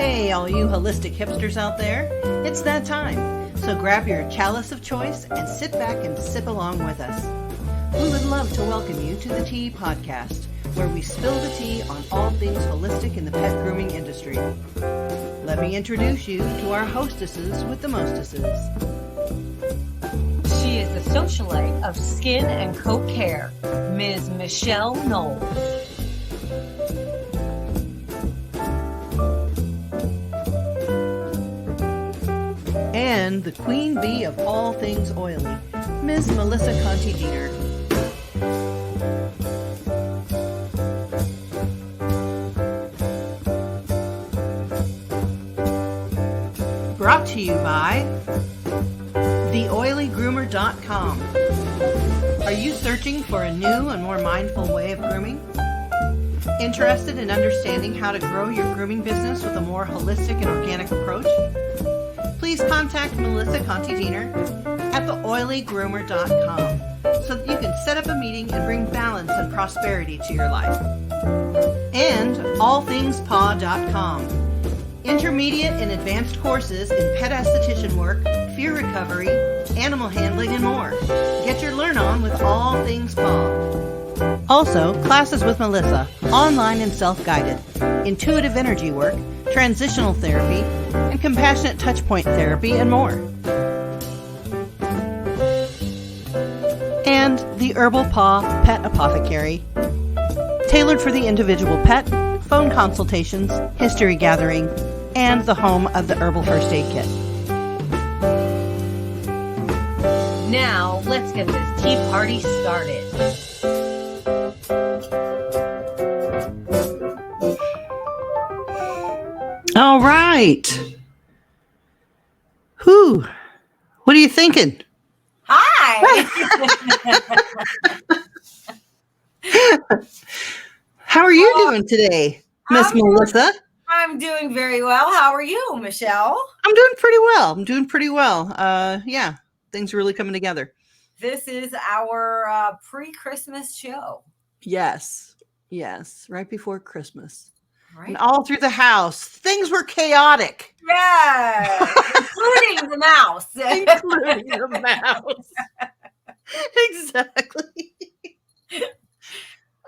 Hey, all you holistic hipsters out there, it's that time. So grab your chalice of choice and sit back and sip along with us. We would love to welcome you to the Tea Podcast, where we spill the tea on all things holistic in the pet grooming industry. Let me introduce you to our hostesses with the mostesses. She is the socialite of skin and coat care, Ms. Michelle Knowles. And the queen bee of all things oily, Ms. Melissa Conti-Dieter. Brought to you by TheOilyGroomer.com. Are you searching for a new and more mindful way of grooming? Interested in understanding how to grow your grooming business with a more holistic and organic approach? Please contact Melissa Conti-Dieter at TheOilyGroomer.com so that you can set up a meeting and bring balance and prosperity to your life. And AllThingsPaw.com. Intermediate and advanced courses in pet esthetician work, fear recovery, animal handling, and more. Get your learn on with All Things Paw. Also, classes with Melissa, online and self-guided, intuitive energy work, transitional therapy, and compassionate touchpoint therapy, and more. And the Herbal Paw Pet Apothecary, tailored for the individual pet, phone consultations, history gathering, and the home of the Herbal First Aid Kit. Now, let's get this tea party started. All right. Whew. What are you thinking? Hi! How are you doing today, Miss Melissa? I'm doing very well. How are you, Michelle? I'm doing pretty well. Yeah, things are really coming together. This is our pre-Christmas show. Yes, right before Christmas. Right. And all through the house, things were chaotic. Yeah, including the mouse. Including the mouse. Exactly.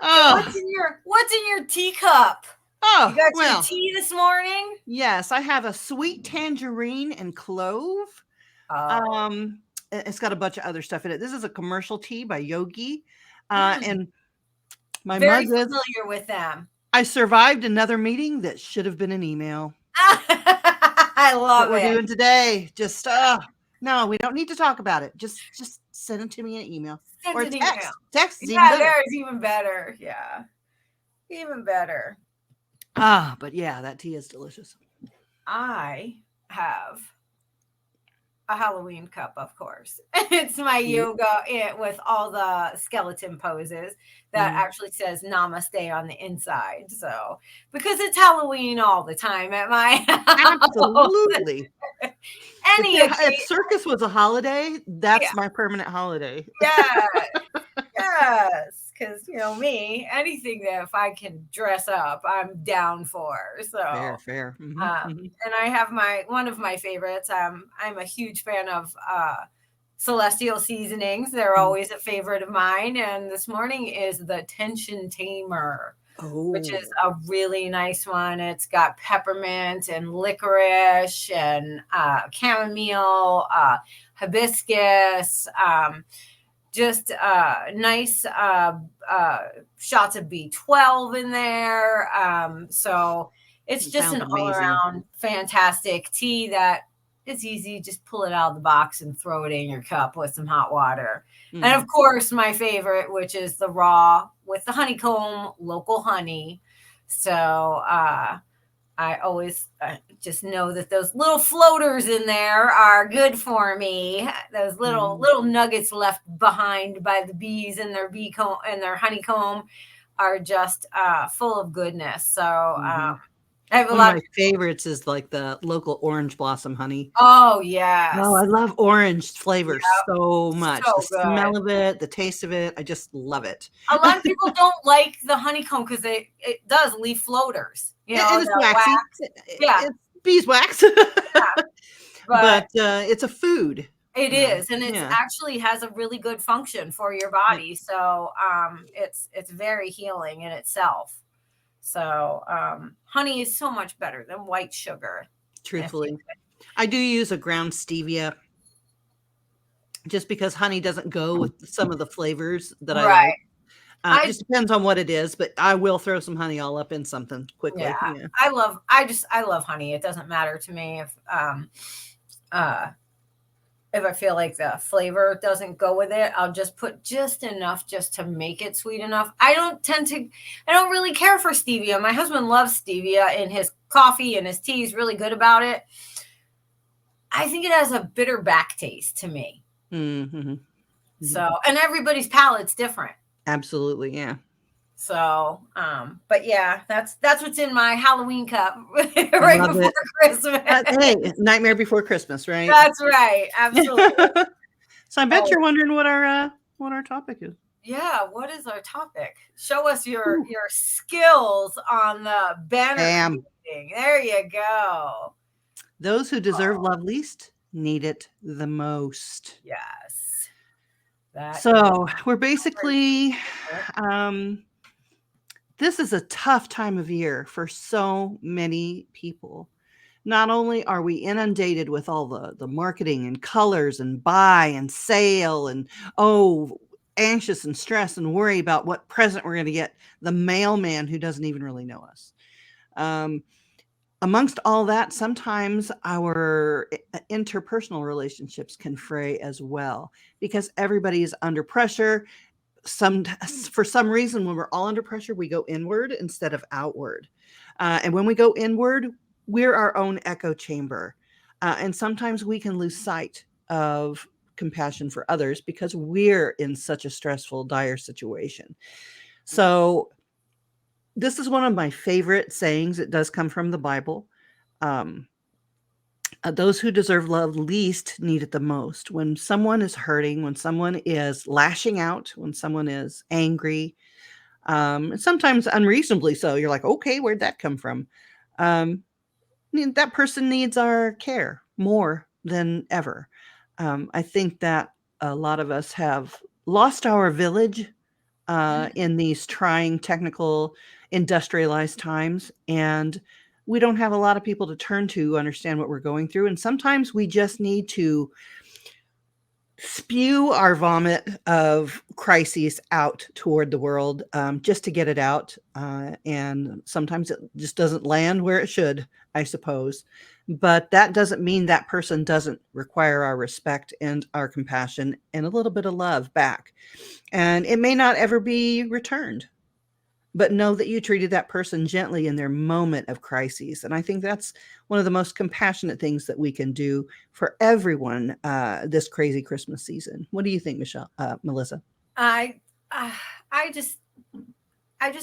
Oh. So what's in your teacup? Oh, you got your tea this morning? Yes, I have a sweet tangerine and clove. Oh. It's got a bunch of other stuff in it. This is a commercial tea by Yogi. And my very mug is familiar with them. I survived another meeting that should have been an email. I love what we're doing today. Just no, we don't need to talk about it. Just send it to me in an email. Send or an text. Email. Text is even better. There is even better. Yeah. Even better. But yeah, that tea is delicious. I have a Halloween cup, of course. It's my yoga with all the skeleton poses that actually says namaste on the inside. So, because it's Halloween all the time at my house. Absolutely. If circus was a holiday, that's my permanent holiday. Yeah. Yes. Because, me, anything that if I can dress up, I'm down for. So fair. Mm-hmm. And I have one of my favorites. I'm a huge fan of Celestial Seasonings. They're always a favorite of mine. And this morning is the Tension Tamer, which is a really nice one. It's got peppermint and licorice and chamomile, hibiscus, just nice shots of B12 in there. So it's just an all-around fantastic tea that is easy. Just pull it out of the box and throw it in your cup with some hot water. And of course, my favorite, which is the raw with the honeycomb, local honey. So I always just know that those little floaters in there are good for me. Those little nuggets left behind by the bees and their bee comb and their honeycomb are just full of goodness. So I have one of my favorites is like the local orange blossom honey. Oh yeah. Oh, I love orange flavor so much. So the smell of it, the taste of it, I just love it. A lot of people don't like the honeycomb because it does leave floaters. It's waxy. Yeah. beeswax. But But it's a food. it is, and it's Yeah. actually has a really good function for your body. So it's very healing in itself. So honey is so much better than white sugar. Truthfully, I do use a ground stevia just because honey doesn't go with some of the flavors that I like. Right. It just depends on what it is, but I will throw some honey all up in something quickly. Yeah. I love honey. It doesn't matter to me if I feel like the flavor doesn't go with it. I'll just put just enough just to make it sweet enough. I don't really care for stevia. My husband loves stevia in his coffee and his tea. He's really good about it. I think it has a bitter back taste to me. Mm-hmm. So, and everybody's palate's different. Absolutely. Yeah. So, but yeah, that's what's in my Halloween cup right before Christmas. Hey, Nightmare Before Christmas, right? That's right. Absolutely. So I bet you're wondering what our topic is. Yeah, what is our topic? Show us your skills on the banner. There you go. Those who deserve love least need it the most. Yes. So we're basically this is a tough time of year for so many people. Not only are we inundated with all the marketing and colors and buy and sale and anxious and stress and worry about what present we're going to get the mailman who doesn't even really know us. Amongst all that, sometimes our interpersonal relationships can fray as well because everybody is under pressure. For some reason, when we're all under pressure, we go inward instead of outward. And when we go inward, we're our own echo chamber. And sometimes we can lose sight of compassion for others because we're in such a stressful, dire situation. So this is one of my favorite sayings. It does come from the Bible. Those who deserve love least need it the most. When someone is hurting, when someone is lashing out, when someone is angry, sometimes unreasonably so, you're like, okay, where'd that come from? That person needs our care more than ever. I think that a lot of us have lost our village in these trying, technical, industrialized times, and we don't have a lot of people to turn to understand what we're going through. And sometimes we just need to spew our vomit of crises out toward the world just to get it out. And sometimes it just doesn't land where it should, I suppose. But that doesn't mean that person doesn't require our respect and our compassion and a little bit of love back. And it may not ever be returned. But know that you treated that person gently in their moment of crises. And I think that's one of the most compassionate things that we can do for everyone this crazy Christmas season. What do you think, Melissa? I just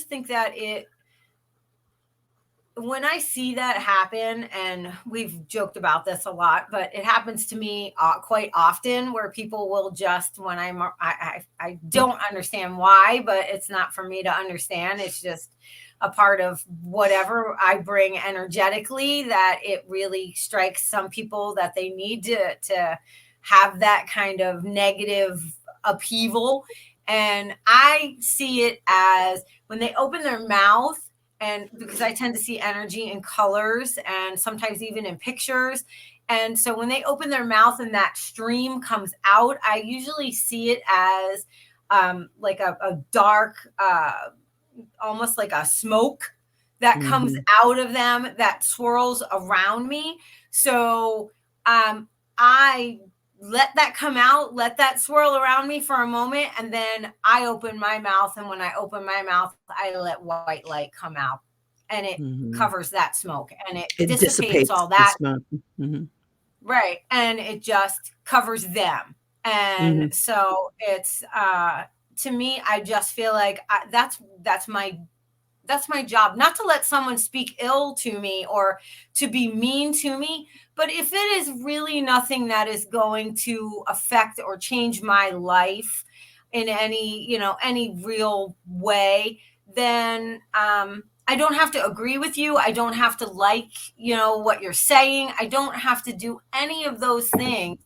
think that when I see that happen, and we've joked about this a lot, but it happens to me quite often where people will just, when I don't understand why, but it's not for me to understand. It's just a part of whatever I bring energetically, that it really strikes some people that they need to have that kind of negative upheaval. And I see it as when they open their mouth, and because I tend to see energy in colors and sometimes even in pictures. And so when they open their mouth and that stream comes out, I usually see it as like a dark, almost like a smoke that comes out of them that swirls around me. So I let that come out, let that swirl around me for a moment, and then I open my mouth. And when I open my mouth, I let white light come out, and it covers that smoke, and it dissipates all that. Right. And it just covers them. And so it's, to me, I just feel like that's my job, not to let someone speak ill to me or to be mean to me. But if it is really nothing that is going to affect or change my life in any real way, then I don't have to agree with you. I don't have to like, what you're saying. I don't have to do any of those things.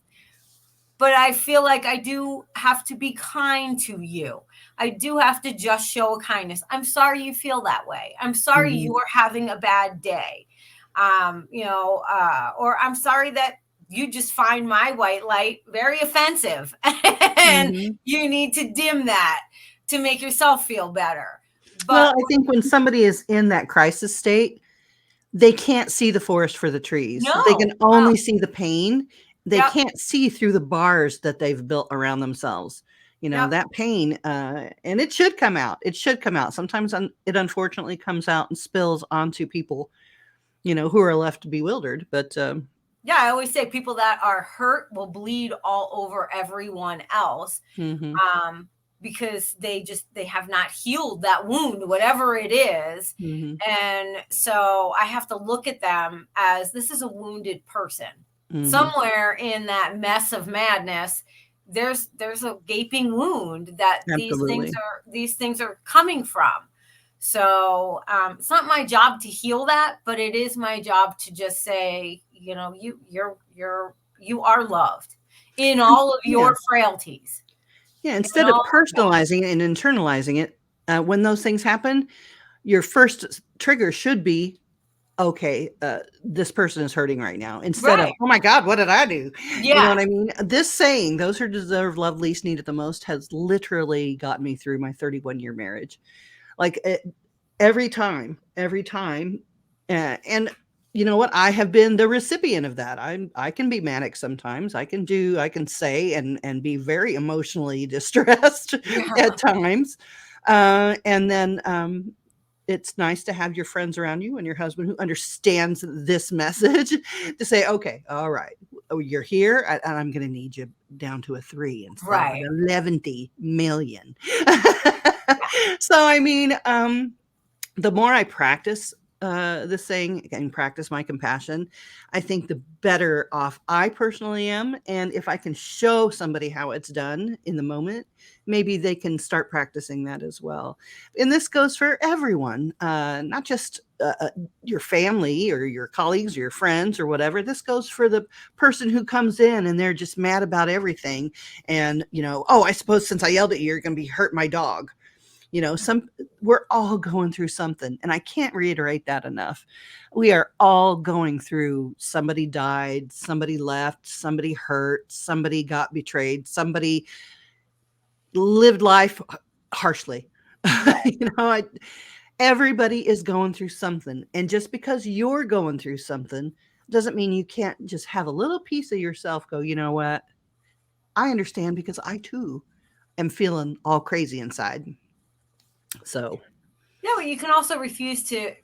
But I feel like I do have to be kind to you. I do have to just show a kindness. I'm sorry you feel that way. I'm sorry Mhm. you are having a bad day. Or I'm sorry that you just find my white light very offensive and Mhm. you need to dim that to make yourself feel better. Well, But I think when somebody is in that crisis state, they can't see the forest for the trees. They no, can only see the pain. They yep, can't see through the bars that they've built around themselves. yep. That pain, and it should come out. It should come out. Sometimes it unfortunately comes out and spills onto people, who are left bewildered. But Yeah, I always say people that are hurt will bleed all over everyone else. mhm, um, because they have not healed that wound, whatever it is. mhm, And so I have to look at them as this is a wounded person. mhm, Somewhere in that mess of madness, there's a gaping wound that absolutely. these things are coming from. So it's not my job to heal that, but it is my job to just say, you are loved in all of Yeah. your frailties. Yeah, And instead of all personalizing it and internalizing it, when those things happen, your first trigger should be, okay, this person is hurting right now, instead of, right. oh my God, what did I do? You know Yes. what I mean? This saying, those who deserve love least need it the most, has literally got me through my 31-year marriage. Like every time. And you know what? I have been the recipient of that. I can be manic sometimes. I can say and be very emotionally distressed Yeah. at times. And then it's nice to have your friends around you and your husband who understands this message to say, okay, all right, you're here, and I'm going to need you down to a 3 instead of an Right. 11 million. Yeah. So, I mean, the more I practice this saying and practice my compassion, I think the better off I personally am. And if I can show somebody how it's done in the moment, maybe they can start practicing that as well. And this goes for everyone, not just your family or your colleagues or your friends or whatever. This goes for the person who comes in and they're just mad about everything. And, oh, I suppose since I yelled at you, you're going to be hurt my dog. We're all going through something, and I can't reiterate that enough. We are all going through, somebody died, somebody left, somebody hurt, somebody got betrayed, somebody lived life harshly. Right. Everybody is going through something, and just because you're going through something doesn't mean you can't just have a little piece of yourself go, you know what, I understand, because I too am feeling all crazy inside. So Yeah, but you can also refuse to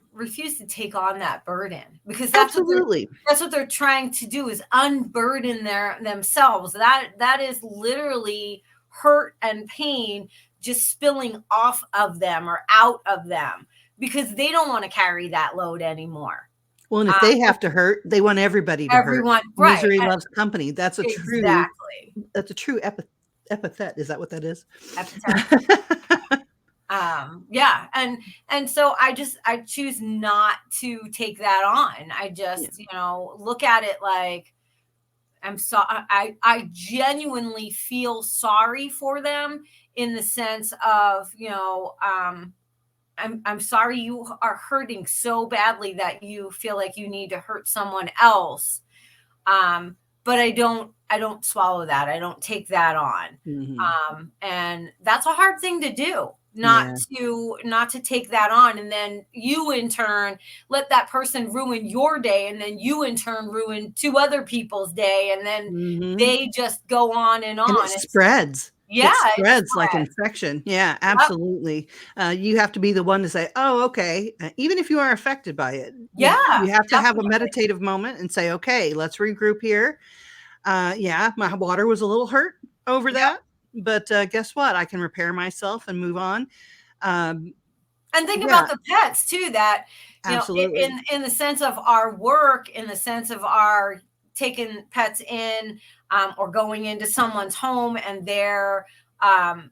take on that burden because absolutely. that's what they're trying to do is unburden themselves. That is literally hurt and pain just spilling off of them or out of them because they don't want to carry that load anymore. Well, and if Uh, they have to hurt, they want everybody to hurt. Everyone, right? Misery loves company. Exactly. That's a true epithet. Is that what that is? Epitaph. Yeah, and so I choose not to take that on. I Yeah. just look at it like I genuinely feel sorry for them in the sense of I'm sorry you are hurting so badly that you feel like you need to hurt someone else. But I don't swallow that. I don't take that on. Mhm. And that's a hard thing to do, not Yeah. to take that on. And then you in turn let that person ruin your day. And then you in turn ruin two other people's day. And then Mhm. they just go on and And it on. spreads. Yeah, It it spreads like spreads. infection. Yeah, Yep. absolutely. You have to be the one to say, "Oh, okay," even if you are affected by it. Yeah, You have to have a definitely. meditative moment and say, "Okay, let's regroup here. Yeah, my water was a little hurt over Yep. that, but, guess what? I can repair myself and move on." Um, And think yeah, about the pets too, that, absolutely. in the sense of our work, in the sense of our taking pets in, or going into someone's home and they're, um,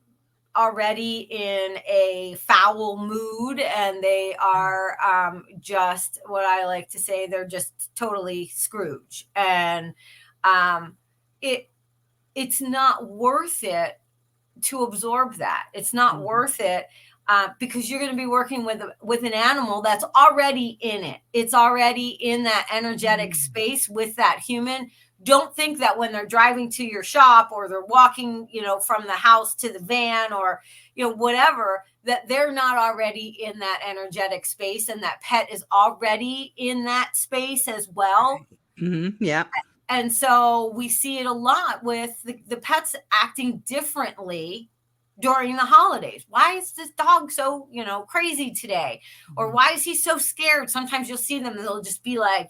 already in a foul mood, and they are just what I like to say, they're just totally Scrooge. And it it's not worth it to absorb that. It's not worth it because you're going to be working with an animal that's already in it. It's already in that energetic space with that human. Don't think that when they're driving to your shop or they're walking, from the house to the van or, whatever, that they're not already in that energetic space, and that pet is already in that space as well. Mm-hmm. Yeah. And so we see it a lot with the pets acting differently during the holidays. Why is this dog so, crazy today? Or why is he so scared? Sometimes you'll see them, they'll just be like,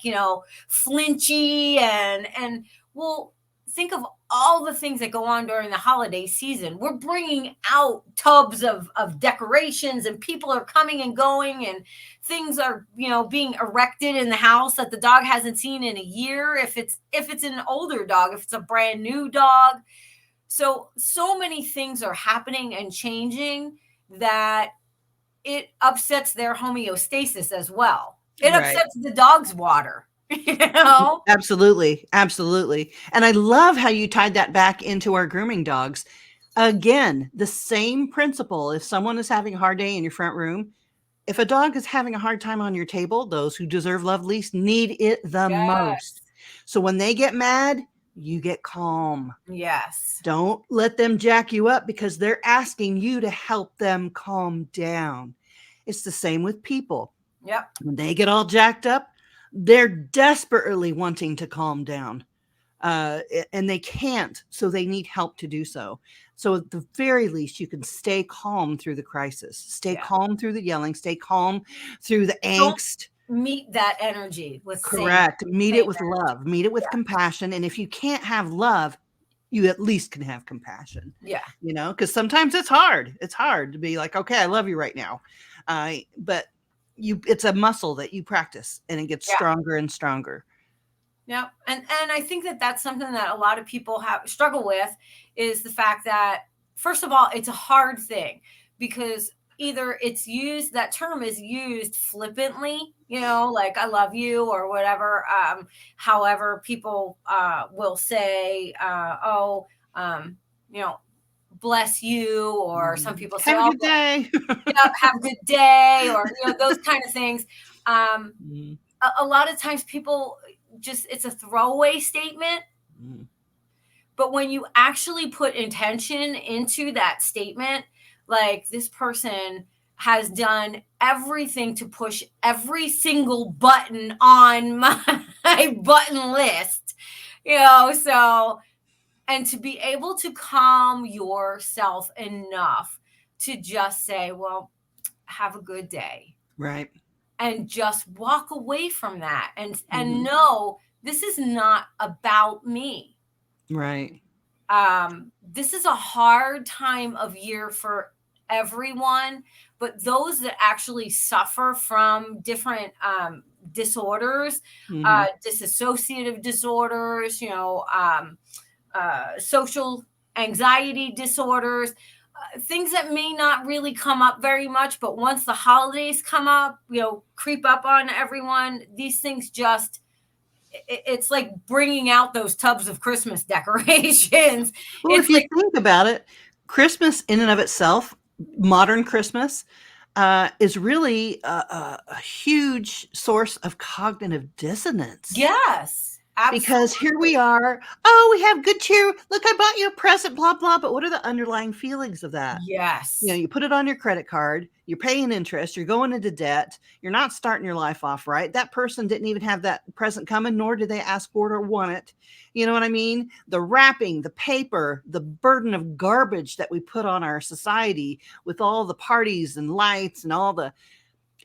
flinchy and well, think of all the things that go on during the holiday season. We're bringing out tubs of decorations, and people are coming and going, and things are, being erected in the house that the dog hasn't seen in a year. If it's an older dog, if it's a brand new dog. So many things are happening and changing that it upsets their homeostasis as well. It upsets the dog's water. Absolutely. And I love how you tied that back into our grooming dogs. Again, the same principle. If someone is having a hard day in your front room, if a dog is having a hard time on your table, those who deserve love least need it the most. So when they get mad, you get calm. Yes. Don't let them jack you up because they're asking you to help them calm down. It's the same with people. Yep. When they get all jacked up, they're desperately wanting to calm down. And they can't, so they need help to do so. So at the very least, you can stay calm through the crisis, stay calm through the yelling, stay calm through the angst. Meet that energy with correct. Meet it with love, meet it with compassion. And if you can't have love, you at least can have compassion. Yeah. Because sometimes it's hard. It's hard to be like, okay, I love you right now. But it's a muscle that you practice, and it gets stronger and stronger. Yeah. And I think that that's something that a lot of people struggle with, is the fact that, first of all, it's a hard thing because either that term is used flippantly, like I love you or whatever. However, people will say, bless you, or some people say, have a good day. Have a good day, or, those kind of things. A lot of times people it's a throwaway statement. But when you actually put intention into that statement, like, this person has done everything to push every single button on my button list, so, and to be able to calm yourself enough to just say, well, have a good day. Right. And just walk away from that and know this is not about me. Right. This is a hard time of year for everyone, but those that actually suffer from different disorders, dissociative disorders, social anxiety disorders, things that may not really come up very much, but once the holidays come up, creep up on everyone, these things it's like bringing out those tubs of Christmas decorations. Well, if you think about it, Christmas in and of itself, modern Christmas, is really a huge source of cognitive dissonance. Yes. Absolutely. Because here we are. Oh, we have good cheer. Look, I bought you a present, blah, blah. But what are the underlying feelings of that? Yes. You put it on your credit card. You're paying interest. You're going into debt. You're not starting your life off right. That person didn't even have that present coming, nor did they ask for it or want it. You know what I mean? The wrapping, the paper, the burden of garbage that we put on our society with all the parties and lights and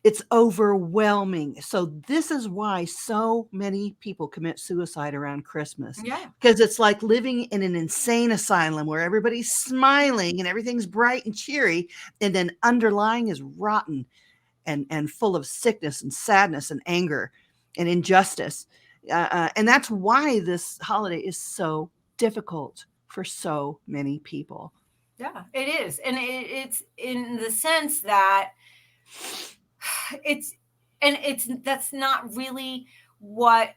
it's overwhelming. So this is why so many people commit suicide around Christmas. Yeah. Because it's like living in an insane asylum where everybody's smiling and everything's bright and cheery, and then underlying is rotten and full of sickness and sadness and anger and injustice. And that's why this holiday is so difficult for so many people. Yeah, it is. And it's in the sense that it's, that's not really what,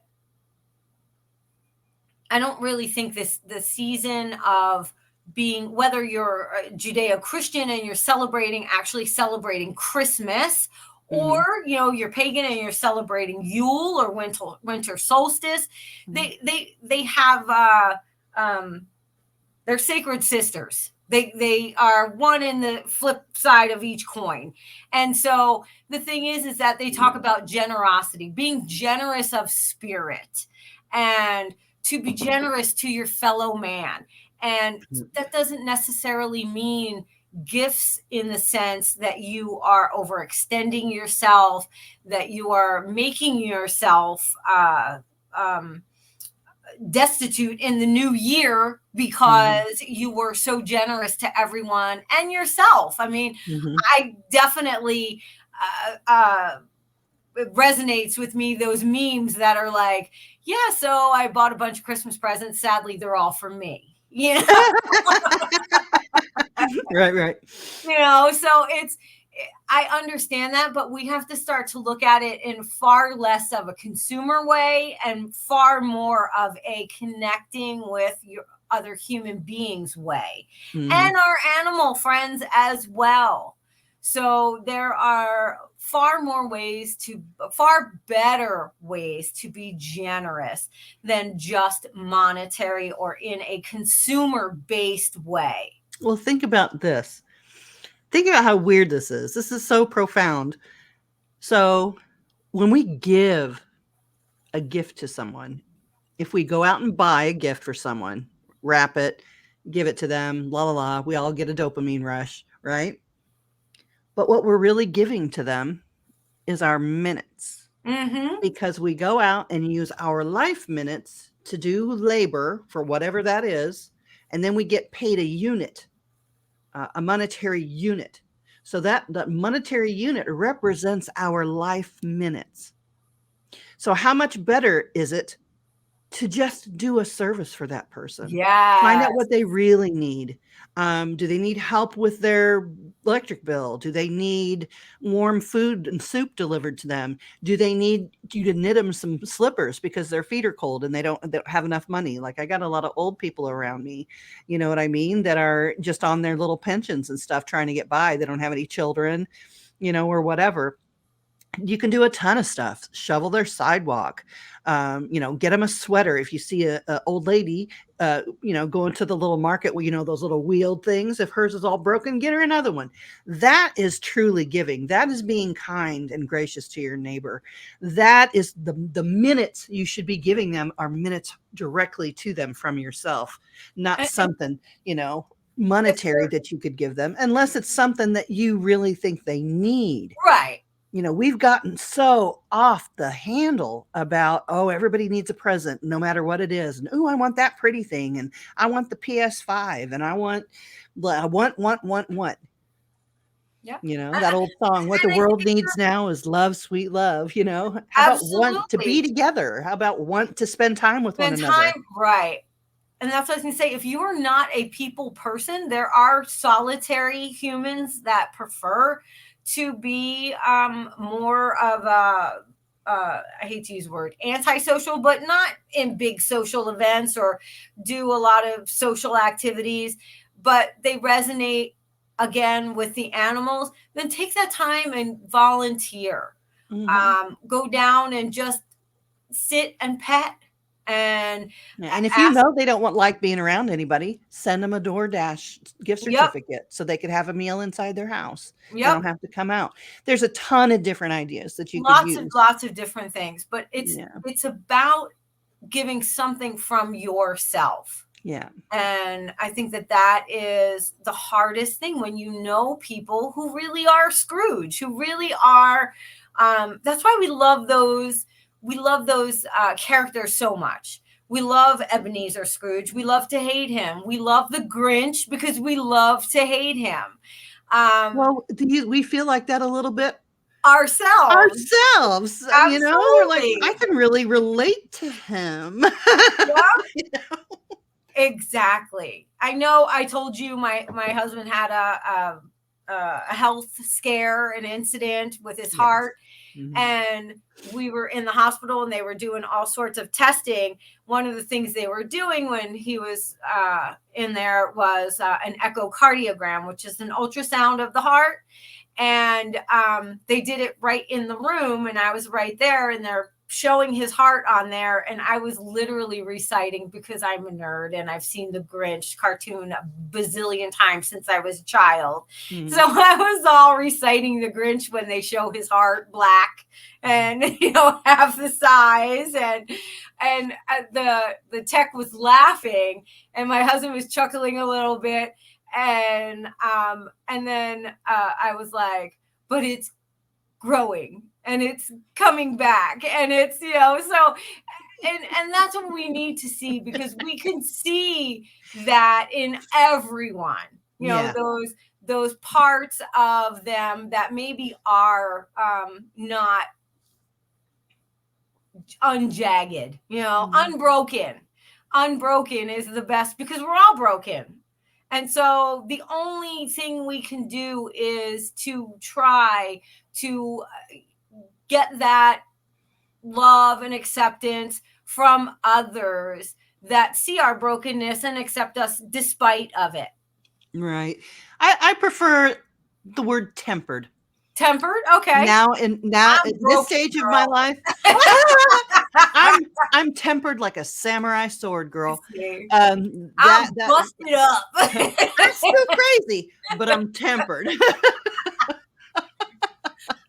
I don't really think the season of being, whether you're Judeo-Christian and you're actually celebrating Christmas, Mm-hmm. or you're pagan and you're celebrating Yule or winter solstice, they have they're sacred sisters. They are one in the flip side of each coin. And so the thing is that they talk about generosity, being generous of spirit, and to be generous to your fellow man. And that doesn't necessarily mean gifts in the sense that you are overextending yourself, that you are making yourself destitute in the new year because you were so generous to everyone and yourself. I mean, I definitely it resonates with me, those memes that are like, yeah, so I bought a bunch of Christmas presents. Sadly, they're all for me. Right. So I understand that, but we have to start to look at it in far less of a consumer way and far more of a connecting with your other human beings way, and our animal friends as well. So there are far better ways to be generous than just monetary or in a consumer-based way. Well, think about this. Think about how weird this is. This is so profound. So when we give a gift to someone, if we go out and buy a gift for someone, wrap it, give it to them, la la la, we all get a dopamine rush, right? But what we're really giving to them is our minutes, because we go out and use our life minutes to do labor for whatever that is, and then we get paid a unit, a monetary unit. So that monetary unit represents our life minutes. So how much better is it to just do a service for that person? Yeah. Find out what they really need. Do they need help with their electric bill? Do they need warm food and soup delivered to them? Do they need you to knit them some slippers because their feet are cold and they don't have enough money? Like, I got a lot of old people around me, you know what I mean, that are just on their little pensions and stuff trying to get by. They don't have any children, or whatever. You can do a ton of stuff. Shovel their sidewalk, get them a sweater. If you see a old lady, going to the little market where, those little wheeled things, if hers is all broken, get her another one. That is truly giving. That is being kind and gracious to your neighbor. That is the minutes you should be giving them are minutes directly to them from yourself, not something, monetary that you could give them, unless it's something that you really think they need. Right. We've gotten so off the handle about, everybody needs a present, no matter what it is. And, I want that pretty thing. And I want the PS5 and I want. Yeah. That old song, what the world needs now is love, sweet love, How about want to be together? How about want to spend time with one another? Right. And that's what I was going to say. If you are not a people person, there are solitary humans that prefer to be more of a, I hate to use the word antisocial, but not in big social events or do a lot of social activities, but they resonate again with the animals. Then take that time and volunteer. Go down and just sit and pet. And if they don't like being around anybody, send them a DoorDash gift certificate so they could have a meal inside their house. They don't have to come out. There's a ton of different ideas that you could use. Lots of different things, but it's about giving something from yourself. Yeah. And I think that is the hardest thing when people who really are Scrooge, who really are. That's why we love those. We love those characters so much. We love Ebenezer Scrooge. We love to hate him. We love the Grinch because we love to hate him. Well, we feel like that a little bit ourselves. We're like, I can really relate to him. Yeah. Exactly. I know I told you my husband had a health scare, an incident with his Yes. heart, Mhm. and we were in the hospital and they were doing all sorts of testing. One of the things they were doing when he was in there was an echocardiogram, which is an ultrasound of the heart. And they did it right in the room, and I was right there, and they're showing his heart on there, and I was literally reciting, because I'm a nerd and I've seen the Grinch cartoon a bazillion times since I was a child. Mhm. So I was all reciting the Grinch when they show his heart black and half the size, and the tech was laughing, and my husband was chuckling a little bit, and then I was like, but it's growing and it's coming back, and it's so, and that's what we need to see, because we can see that in everyone, Yeah. those parts of them that maybe are not unjagged, unbroken is the best, because we're all broken. And so the only thing we can do is to try to get that love and acceptance from others that see our brokenness and accept us despite of it. Right. I prefer the word tempered. Tempered? Okay. Now at this broken, stage of girl. my life, I'm tempered like a samurai sword, girl. I'm That busted up. I'm still crazy, but I'm tempered.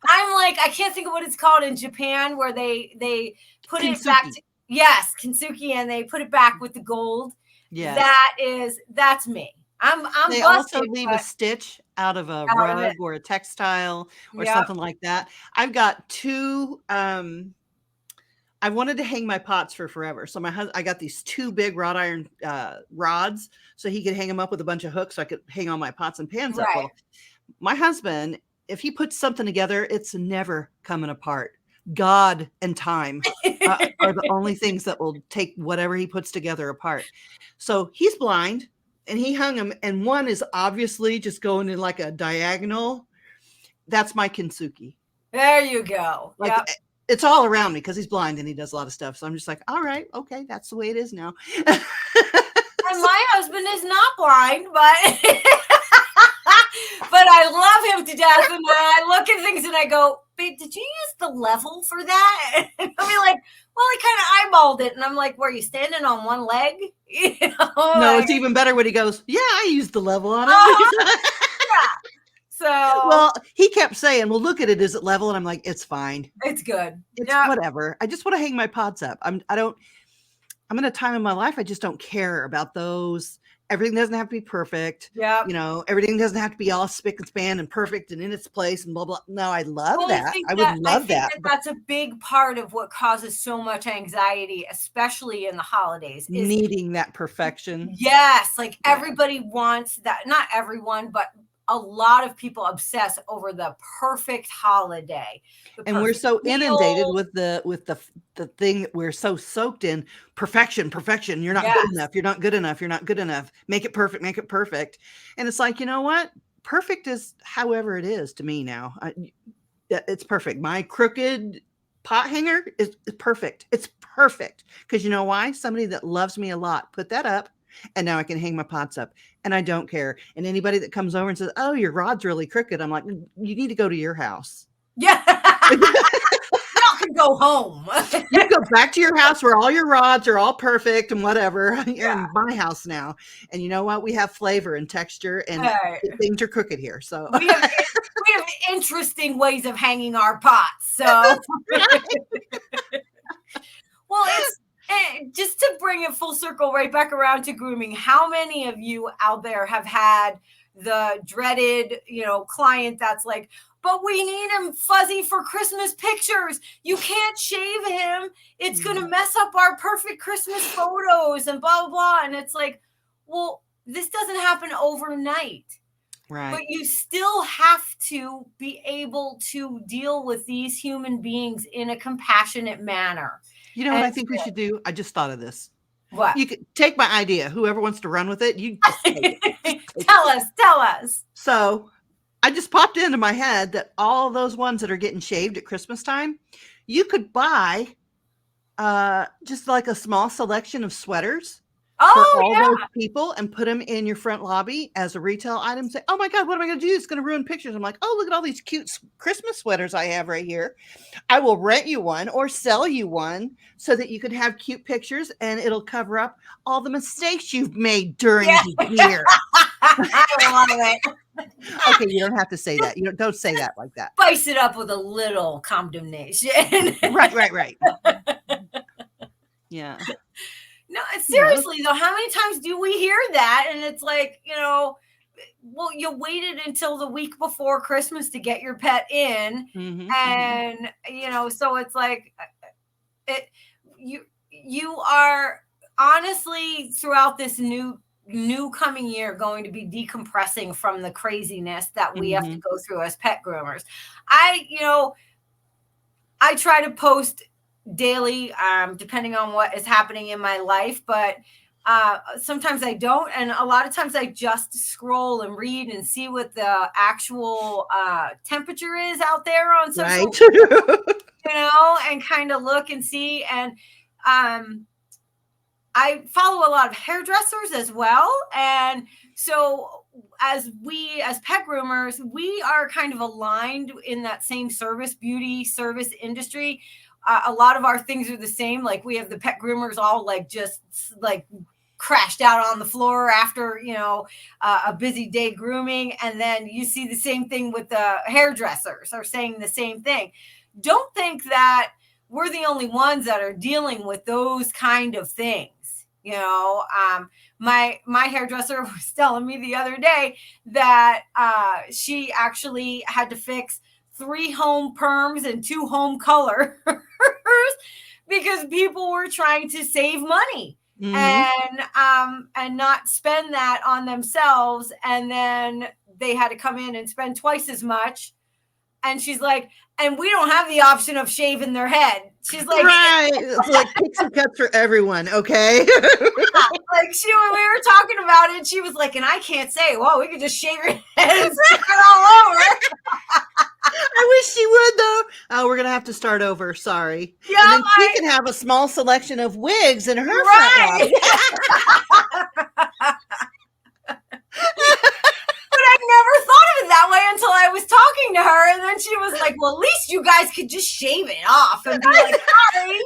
I'm like, I can't think of what it's called in Japan, where they put Kintsugi. it back to, yes, kintsugi, and they put it back with the gold. Yes. That's me. I'm They busted, also leave a stitch out of a out of rug it. or a textile or Yep. something like that. I've got two. I wanted to hang my pots for forever, so I got these two big wrought iron rods, so he could hang them up with a bunch of hooks, so I could hang all my pots and pans up. Right. Well, my husband, if he puts something together, it's never coming apart. God and time are the only things that will take whatever he puts together apart. So he's blind, and he hung them, and one is obviously just going in like a diagonal. That's my kintsugi. There you go. Like, yep. It's all around me because he's blind and he does a lot of stuff. So I'm just like, all right, okay, that's the way it is now. And my husband is not blind, but but I love him to death. And I look at things and I go, babe, did you use the level for that? And I'll be like, well, I kind of eyeballed it. And I'm like, were you standing on one leg? No, it's even better when he goes, yeah, I used the level on it. Yeah. So, well, he kept saying, well, look at it. Is it level? And I'm like, it's fine. It's good. It's whatever. I just want to hang my pots up. I'm in a time in my life, I just don't care about those. Everything doesn't have to be perfect. Yeah. Everything doesn't have to be all spick and span and perfect and in its place and blah, blah. No, I love that. I would love that. That's a big part of what causes so much anxiety, especially in the holidays. Is needing that perfection. Yes. Like everybody wants that. Not everyone, but a lot of people obsess over the perfect holiday. And we're so inundated with the thing that we're so soaked in perfection. You're not good enough. You're not good enough. You're not good enough. Make it perfect. Make it perfect. And it's like, you know what? Perfect is however it is to me now. It's perfect. My crooked pot hanger is perfect. It's perfect. Because you know why? Somebody that loves me a lot put that up. And now I can hang my pots up and I don't care. And anybody that comes over and says, oh, your rod's really crooked. I'm like, you need to go to your house. Yeah. Y'all can go home. You go back to your house where all your rods are all perfect and whatever. You're in my house now. And you know what? We have flavor and texture and things are crooked here. So we have interesting ways of hanging our pots. So well, it's just to bring it full circle right back around to grooming. How many of you out there have had the dreaded, client that's like, but we need him fuzzy for Christmas pictures. You can't shave him. It's going to mess up our perfect Christmas photos and blah, blah, blah. And it's like, well, this doesn't happen overnight. Right. But you still have to be able to deal with these human beings in a compassionate manner. You know what I think we should do? I just thought of this. What? You could take my idea. Whoever wants to run with it, you just take it. Tell us. So I just popped into my head that all those ones that are getting shaved at Christmas time, you could buy just like a small selection of sweaters for all those people and put them in your front lobby as a retail item. Say, oh my God, what am I going to do? It's going to ruin pictures. I'm like, oh, look at all these cute Christmas sweaters I have right here. I will rent you one or sell you one so that you can have cute pictures and it'll cover up all the mistakes you've made during the year. I love it. Okay, you don't have to say that. You don't say that like that. Spice it up with a little condemnation. Right. Yeah. No, seriously though, how many times do we hear that? And it's like, well, you waited until the week before Christmas to get your pet in. And, so it's like, you are honestly throughout this new coming year going to be decompressing from the craziness that we have to go through as pet groomers. I try to post daily, depending on what is happening in my life, but sometimes I don't, and a lot of times I just scroll and read and see what the actual temperature is out there on social media, and kind of look and see. And I follow a lot of hairdressers as well, and so as pet groomers, we are kind of aligned in that same beauty service industry. A lot of our things are the same. Like we have the pet groomers all just crashed out on the floor after, a busy day grooming. And then you see the same thing with the hairdressers are saying the same thing. Don't think that we're the only ones that are dealing with those kind of things. My hairdresser was telling me the other day that she actually had to fix 3 home perms and 2 home colors because people were trying to save money and not spend that on themselves. And then they had to come in and spend twice as much. And she's like, and we don't have the option of shaving their head. She's like, right. It's like pixie cuts for everyone. Okay. When we were talking about it, she was like, and I can't say, well, we could just shave your head and stick it all over. I wish she would though. Oh, we're gonna have to start over. Sorry. Yeah, and then she can have a small selection of wigs in her front. But I never thought of it that way until I was talking to her, and then she was like, "Well, at least you guys could just shave it off and be like, sorry."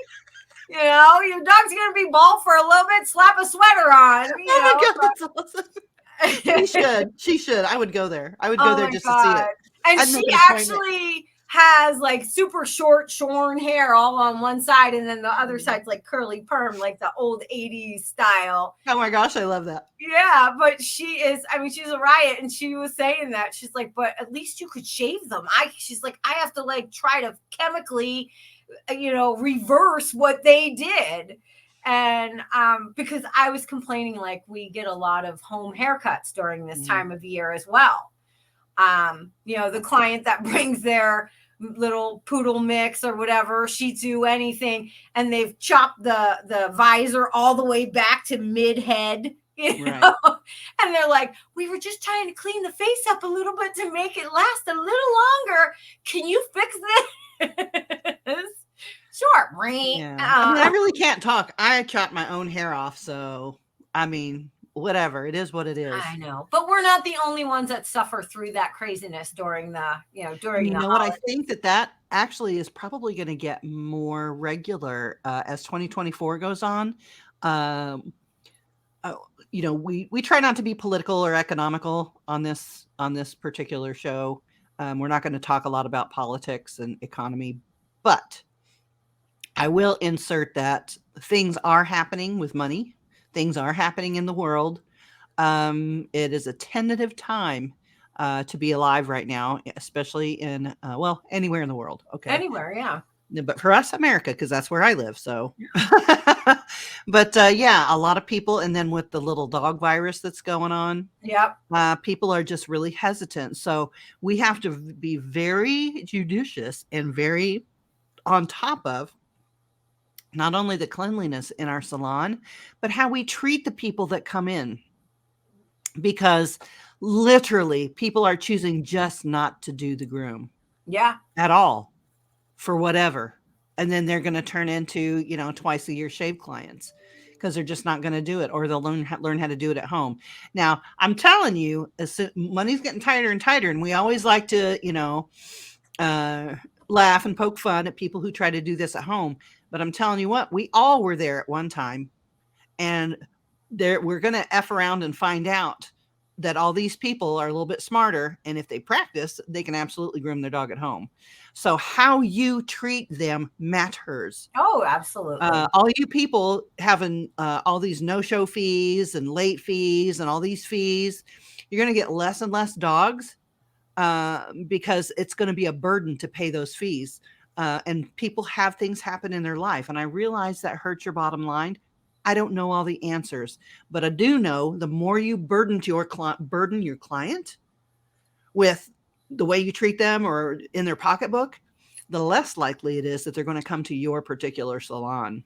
Your dog's gonna be bald for a little bit. Slap a sweater on. Oh my God, that's awesome. She should. I would go there. I would go there just to see it. And she actually has super short shorn hair all on one side, and then the other side's like curly perm, like the old 80s style. Oh my gosh, I love that. Yeah, but she's a riot, and she was saying that. She's like, but at least you could shave them. She's like, I have to try to chemically, reverse what they did. And because I was complaining, we get a lot of home haircuts during this time of year as well. The client that brings their little poodle mix or whatever, Shih Tzu, anything, and they've chopped the visor all the way back to mid head, and they're like, we were just trying to clean the face up a little bit to make it last a little longer. Can you fix this? Sure. Yeah. I really can't talk. I chopped my own hair off. So, whatever. It is what it is. I know. But we're not the only ones that suffer through that craziness during the what I think that actually is probably going to get more regular as 2024 goes on. We try not to be political or economical on this particular show. We're not going to talk a lot about politics and economy, but I will insert that things are happening with money. Things are happening in the world. It is a tentative time to be alive right now, especially in, anywhere in the world. Okay. Anywhere, yeah. But for us, America, because that's where I live. So, but a lot of people. And then with the little dog virus that's going on, people are just really hesitant. So we have to be very judicious and very on top of not only the cleanliness in our salon, but how we treat the people that come in. Because literally people are choosing just not to do the groom Yeah. at all for whatever. And then they're going to turn into, twice a year shave clients because they're just not going to do it, or they'll learn how to do it at home. Now, I'm telling you, money's getting tighter and tighter, and we always like to, laugh and poke fun at people who try to do this at home. But I'm telling you what, we all were there at one time, and we're going to F around and find out that all these people are a little bit smarter. And if they practice, they can absolutely groom their dog at home. So how you treat them matters. Oh, absolutely. All you people having all these no-show fees and late fees and all these fees, you're going to get less and less dogs because it's going to be a burden to pay those fees. And people have things happen in their life. And I realize that hurts your bottom line. I don't know all the answers, but I do know the more you burden your client with the way you treat them or in their pocketbook, the less likely it is that they're going to come to your particular salon.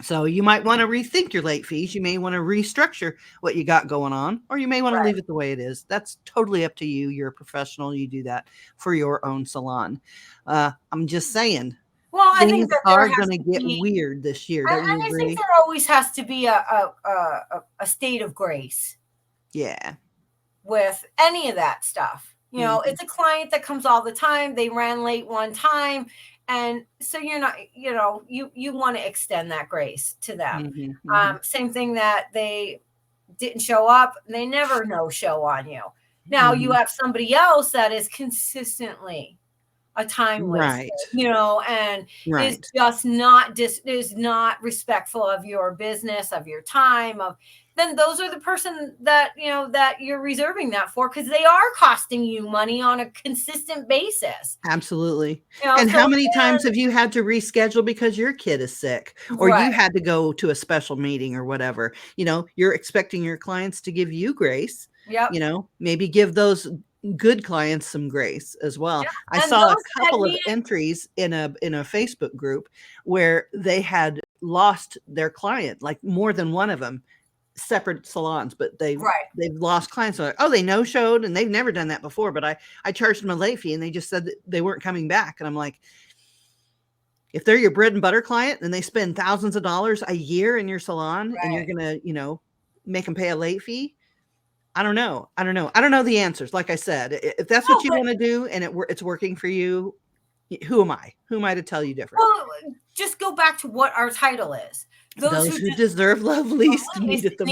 So you might want to rethink your late fees. You may want to restructure what you got going on, or you may want to leave it the way it is. That's totally up to you. You're a professional. You do that for your own salon. I'm just saying. Well, I think things that are going to get weird this year. Don't you agree? I think there always has to be a state of grace. Yeah. With any of that stuff. It's a client that comes all the time. They ran late one time. And so you're not, you want to extend that grace to them. Same thing that they didn't show up. They never no show on you. Now you have somebody else that is consistently a time waster, and is just not is not respectful of your business, of your time, then those are the person that, that you're reserving that for, because they are costing you money on a consistent basis. Absolutely. And so how many times have you had to reschedule because your kid is sick, or you had to go to a special meeting or whatever? You're expecting your clients to give you grace. Maybe give those good clients some grace as well. Yeah. I saw a couple of entries in a Facebook group where they had lost their client, like more than one of them, separate salons, but they've lost clients. So they no-showed, and they've never done that before, but I charged them a late fee, and they just said that they weren't coming back. And I'm like, if they're your bread and butter client and they spend thousands of dollars a year in your salon, and you're going to, make them pay a late fee, I don't know. I don't know the answers. Like I said, if that's what you want to do and it's working for you, who am I? Who am I to tell you different? Well, just go back to what our title is. Those who deserve love least need it the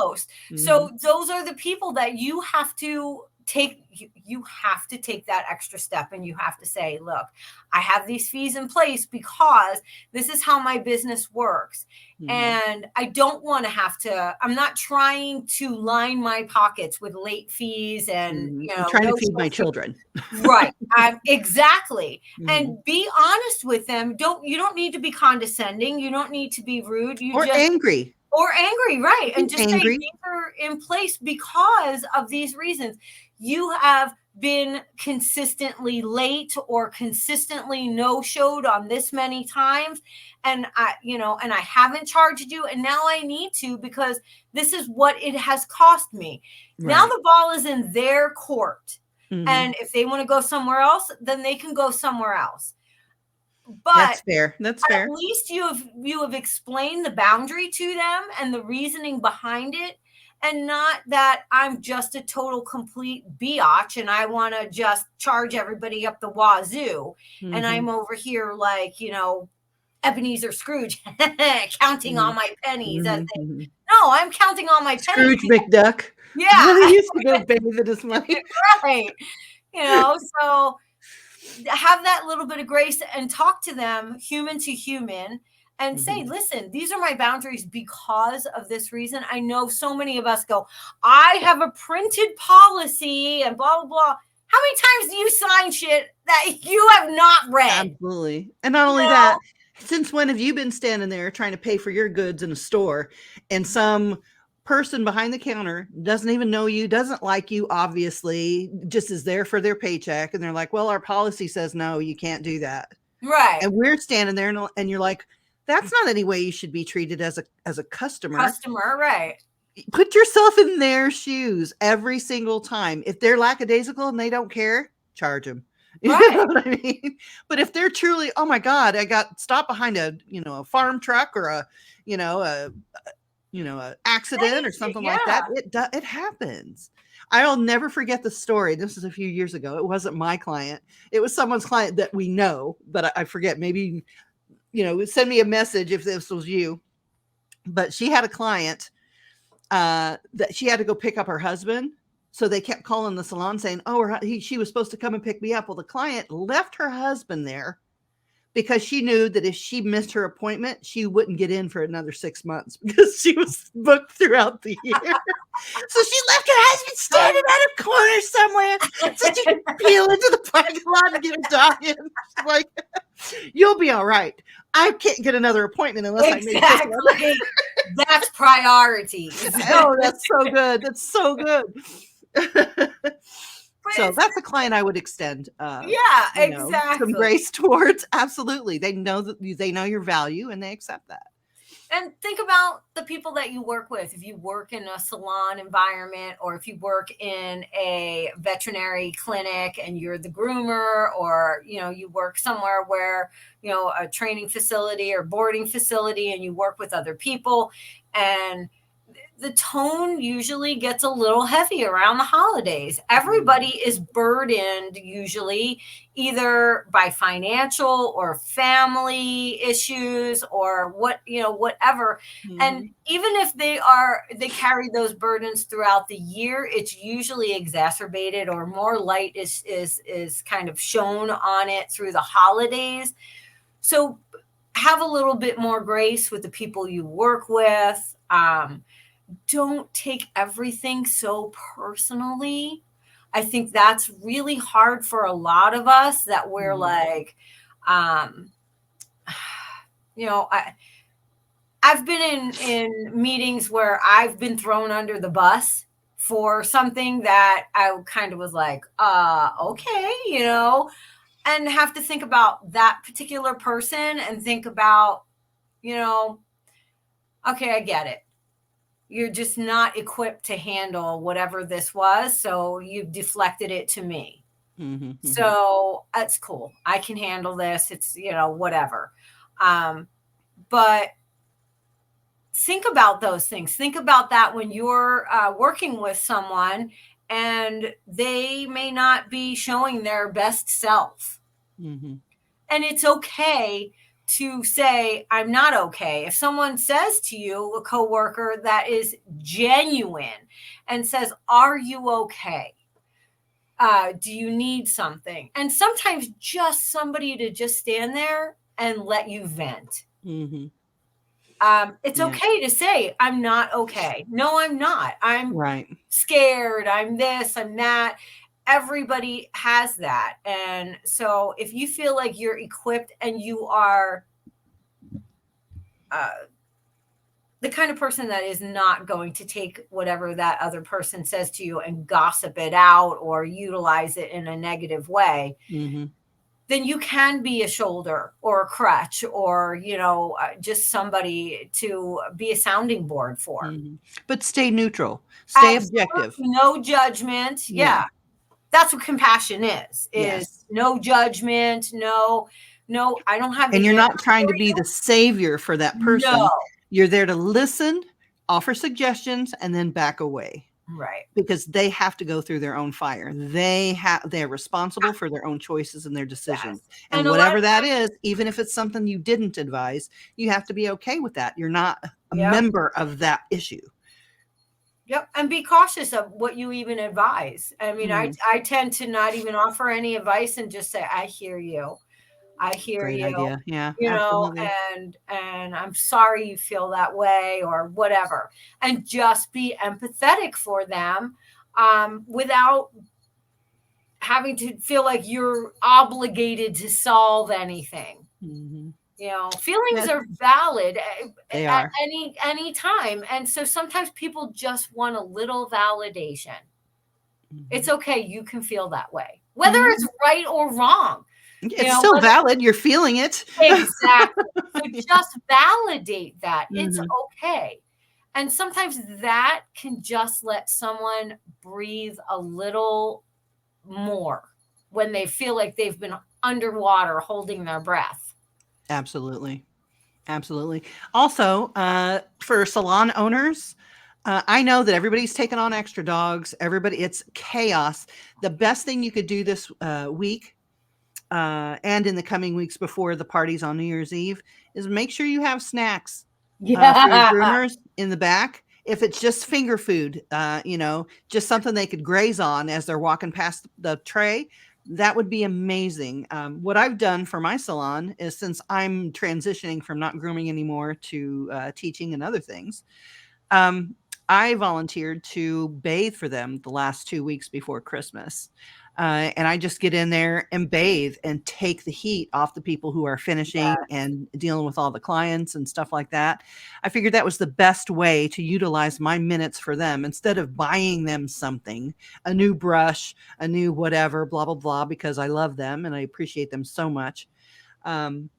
most. Mm-hmm. So those are the people that you have to take. You have to take that extra step, and you have to say, look, I have these fees in place because this is how my business works. Mm-hmm. And I don't want to have to, I'm not trying to line my pockets with late fees and, I'm trying to feed my children. Right. Exactly. Mm-hmm. And be honest with them. You don't need to be condescending. You don't need to be rude. Angry. Or angry. Right. And just say these are in place because of these reasons. You have been consistently late or consistently no-showed on this many times. And I haven't charged you, and now I need to, because this is what it has cost me. Right. Now the ball is in their court. Mm-hmm. And if they want to go somewhere else, then they can go somewhere else. But that's fair. At least you have explained the boundary to them and the reasoning behind it. And not that I'm just a total complete biatch and I want to just charge everybody up the wazoo. Mm-hmm. And I'm over here like, Ebenezer Scrooge counting on my pennies. Mm-hmm. No, I'm counting on my pennies. Scrooge McDuck. Yeah. He used to go bathe in his money. Right. So have that little bit of grace and talk to them human to human. And say, listen, these are my boundaries because of this reason. I know so many of us go, I have a printed policy and blah, blah, blah. How many times do you sign shit that you have not read? Absolutely. And not only that, since when have you been standing there trying to pay for your goods in a store and some person behind the counter doesn't even know you, doesn't like you, obviously, just is there for their paycheck. And they're like, well, our policy says, no, you can't do that. Right. And we're standing there and you're like, That's not any way you should be treated as a customer. Right. Put yourself in their shoes every single time. If they're lackadaisical and they don't care, charge them. You know what I mean? But if they're truly, oh my God, I got stopped behind a farm truck or a accident or something like that, it happens. I'll never forget the story. This is a few years ago. It wasn't my client. It was someone's client that we know, but I forget. Maybe, send me a message if this was you. But she had a client that she had to go pick up her husband. So they kept calling the salon saying, oh, she was supposed to come and pick me up. Well, the client left her husband there because she knew that if she missed her appointment, she wouldn't get in for another 6 months because she was booked throughout the year. So she left her husband standing at a corner somewhere so she could peel into the parking lot and get a dog in. She's like, you'll be all right. I can't get another appointment unless I make this one. That's priorities. Oh, that's so good. That's so good. So that's a client I would extend exactly, some grace towards. Absolutely. They know your value and they accept that. And think about the people that you work with. If you work in a salon environment, or if you work in a veterinary clinic and you're the groomer, or, you work somewhere where, a training facility or boarding facility, and you work with other people, and the tone usually gets a little heavy around the holidays. Everybody is burdened usually either by financial or family issues or whatever. Mm-hmm. And even if they carry those burdens throughout the year, it's usually exacerbated, or more light is kind of shown on it through the holidays. So have a little bit more grace with the people you work with. Don't take everything so personally. I think that's really hard for a lot of us, that we're like, I've been in meetings where I've been thrown under the bus for something that I kind of was like, okay, and have to think about that particular person and think about, okay, I get it. You're just not equipped to handle whatever this was. So you've deflected it to me. Mm-hmm. So that's cool. I can handle this. It's, whatever. But think about those things. Think about that when you're working with someone and they may not be showing their best self. Mm-hmm. And it's okay to say, I'm not okay. If someone says to you, a coworker that is genuine and says, are you okay? Do you need something? And sometimes just somebody to just stand there and let you vent. Mm-hmm. It's okay to say, I'm not okay. No, I'm not. I'm scared. I'm this, I'm that. Everybody has that. And so if you feel like you're equipped and you are the kind of person that is not going to take whatever that other person says to you and gossip it out or utilize it in a negative way, mm-hmm. then you can be a shoulder or a crutch or, just somebody to be a sounding board for. Mm-hmm. But stay neutral. Stay objective. No judgment. Yeah. That's what compassion is no judgment. No, I don't have. And you're not trying to be the savior for that person. No. You're there to listen, offer suggestions, and then back away. Right. Because they have to go through their own fire. They're responsible for their own choices and their decisions. Yes. And whatever that is, even if it's something you didn't advise, you have to be okay with that. You're not a member of that issue. Yep. And be cautious of what you even advise. I mean, I tend to not even offer any advice and just say, I hear you. I hear Great you. Idea. Yeah. And I'm sorry you feel that way or whatever. And just be empathetic for them without having to feel like you're obligated to solve anything. Mm-hmm. Feelings are valid at any time. And so sometimes people just want a little validation. Mm-hmm. It's okay. You can feel that way, whether it's right or wrong. It's still valid. You're feeling it. Exactly. So just validate that. It's Mhm. okay. And sometimes that can just let someone breathe a little more when they feel like they've been underwater holding their breath. Absolutely. Absolutely. Also, for salon owners, I know that everybody's taking on extra dogs. Everybody, it's chaos. The best thing you could do this week and in the coming weeks before the parties on New Year's Eve is make sure you have snacks for your Yeah. groomers in the back. If it's just finger food, just something they could graze on as they're walking past the tray, that would be amazing. What I've done for my salon is, since I'm transitioning from not grooming anymore to teaching and other things, um, I volunteered to bathe for them the last 2 weeks before Christmas. And I just get in there and bathe and take the heat off the people who are finishing and dealing with all the clients and stuff like that. I figured that was the best way to utilize my minutes for them, instead of buying them something, a new brush, a new whatever, blah, blah, blah, because I love them and I appreciate them so much. Um,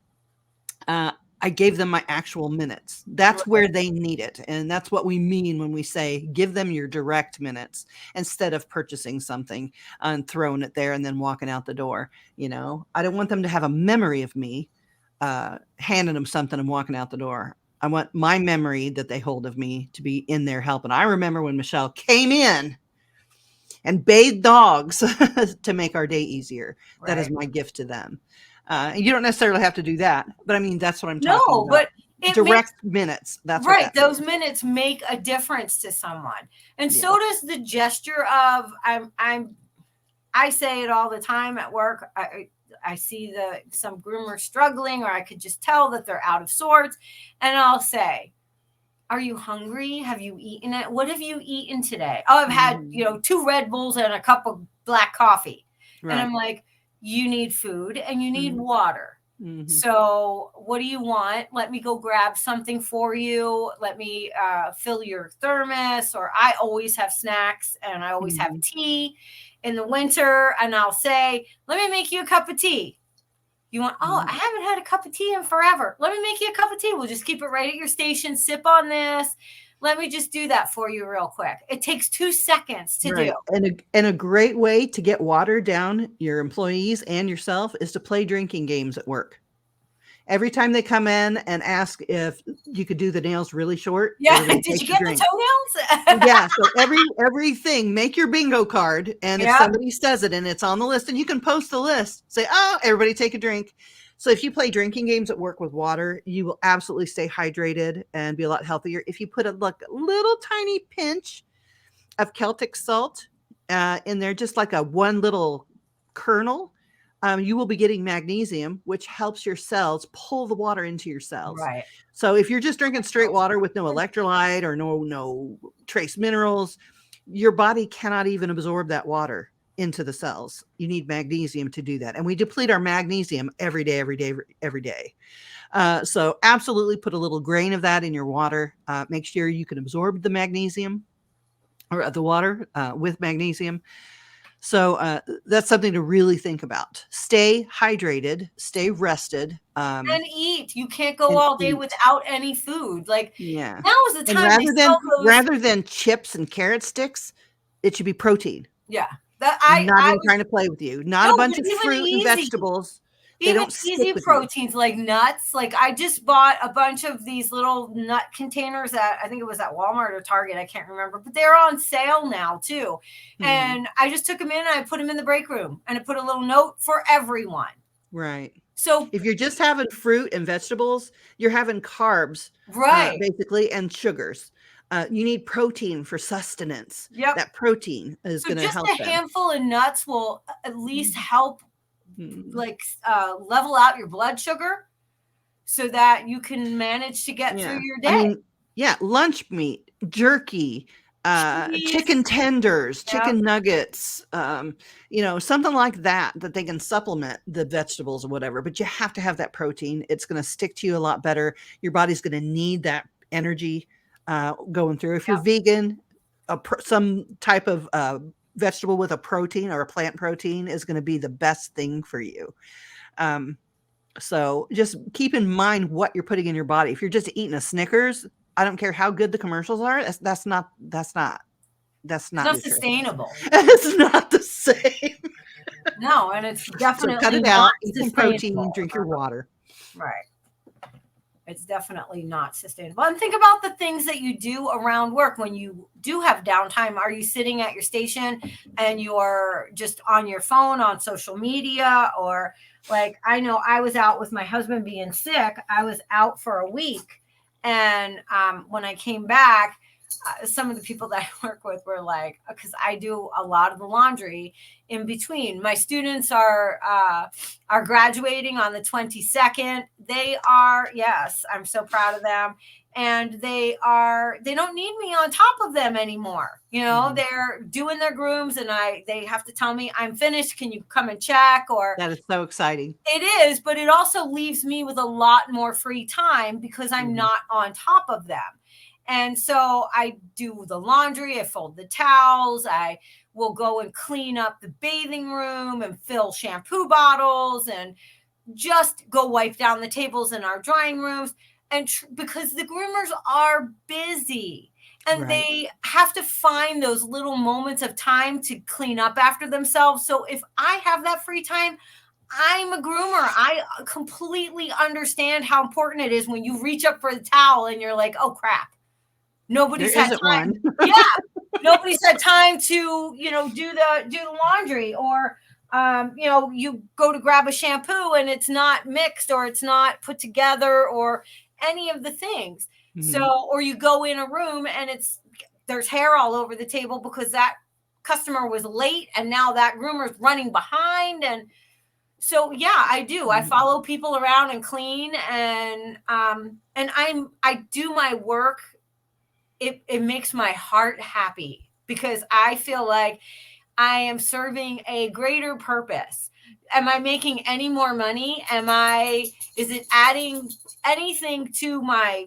I gave them my actual minutes. That's where they need it. And that's what we mean when we say give them your direct minutes, instead of purchasing something and throwing it there and then walking out the door. I don't want them to have a memory of me handing them something and walking out the door. I want my memory that they hold of me to be in there helping. I remember when Michelle came in and bathed dogs to make our day easier. Right. That is my gift to them. You don't necessarily have to do that, but I mean, that's what I'm talking about. But it direct minutes. That's right. Those minutes make a difference to someone. And so does the gesture of I say it all the time at work. I see some groomers struggling, or I could just tell that they're out of sorts. And I'll say, are you hungry? Have you eaten it? What have you eaten today? Oh, I've had, 2 Red Bulls and a cup of black coffee. Right. And I'm like, you need food and you need water. Mm-hmm. So what do you want? Let me go grab something for you. Let me fill your thermos. Or I always have snacks and I always have tea in the winter. And I'll say, let me make you a cup of tea. You want, I haven't had a cup of tea in forever. Let me make you a cup of tea. We'll just keep it right at your station. Sip on this. Let me just do that for you real quick. It takes 2 seconds to do. And a great way to get water down your employees and yourself is to play drinking games at work. Every time they come in and ask if you could do the nails really short. Yeah. Did you get the toenails? Yeah. So everything, make your bingo card. And if somebody says it and it's on the list, and you can post the list, say, oh, everybody take a drink. So if you play drinking games at work with water, you will absolutely stay hydrated and be a lot healthier. If you put a little tiny pinch of Celtic salt in there, just like one little kernel, you will be getting magnesium, which helps your cells pull the water into your cells. Right. So if you're just drinking straight water with no electrolyte or no trace minerals, your body cannot even absorb that water into the cells. You need magnesium to do that. And we deplete our magnesium every day. So absolutely put a little grain of that in your water. Make sure you can absorb the magnesium or the water with magnesium. So that's something to really think about. Stay hydrated, stay rested. And eat. You can't go all day without any food. Now is the time. Rather than chips and carrot sticks, it should be protein. Yeah. I'm trying to play with you. Not a bunch of fruit and vegetables. Even easy proteins like nuts. Like I just bought a bunch of these little nut containers I think it was at Walmart or Target. I can't remember, but they're on sale now too. Mm-hmm. And I just took them in and I put them in the break room and I put a little note for everyone. Right. So if you're just having fruit and vegetables, you're having carbs, right? Basically, and sugars. You need protein for sustenance. Yep. That protein is going to help. Just a handful of nuts will at least help level out your blood sugar so that you can manage to get through your day. Lunch meat, jerky, chicken tenders, chicken nuggets, something like that they can supplement the vegetables or whatever. But you have to have that protein. It's going to stick to you a lot better. Your body's going to need that energy going through. If you're vegan, some type of vegetable with a protein or a plant protein is going to be the best thing for you. So just keep in mind what you're putting in your body. If you're just eating a Snickers, I don't care how good the commercials are. That's not It's not nutritious. sustainable. It's not the same. No, and it's So definitely cut it not out. Eat some protein. sustainable. Drink your water. Right. It's definitely not sustainable. And think about the things that you do around work when you do have downtime. Are you sitting at your station and you're just on your phone on social media? Or like, I know I was out with my husband being sick. I was out for a week. And when I came back, some of the people that I work with were like, because I do a lot of the laundry in between. My students are graduating on the 22nd. They are, yes, I'm so proud of them. And they don't need me on top of them anymore. You know, they're doing their grooms and they have to tell me I'm finished. Can you come and check? Or that is so exciting. It is, but it also leaves me with a lot more free time because I'm not on top of them. And so I do the laundry, I fold the towels, I will go and clean up the bathing room and fill shampoo bottles and just go wipe down the tables in our drying rooms. And because the groomers are busy and they have to find those little moments of time to clean up after themselves. So if I have that free time, I'm a groomer. I completely understand how important it is when you reach up for the towel and you're like, oh crap. Nobody's had time. Nobody's had time to, do the laundry, or, you go to grab a shampoo and it's not mixed or it's not put together or any of the things. So, or you go in a room and there's hair all over the table because that customer was late and now that groomer's running behind. And so, yeah, I do. I follow people around and clean and I do my work. It makes my heart happy because I feel like I am serving a greater purpose. Am I making any more money? Is it adding anything to my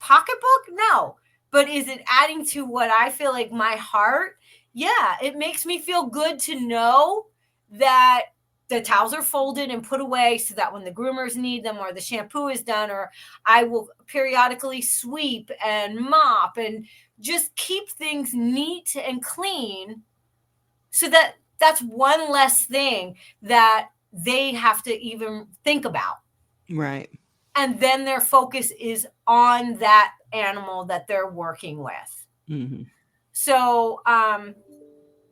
pocketbook? No. But is it adding to what I feel like my heart? Yeah, it makes me feel good to know that the towels are folded and put away so that when the groomers need them or the shampoo is done, or I will periodically sweep and mop and just keep things neat and clean so that that's one less thing that they have to even think about. Right. And then their focus is on that animal that they're working with. So,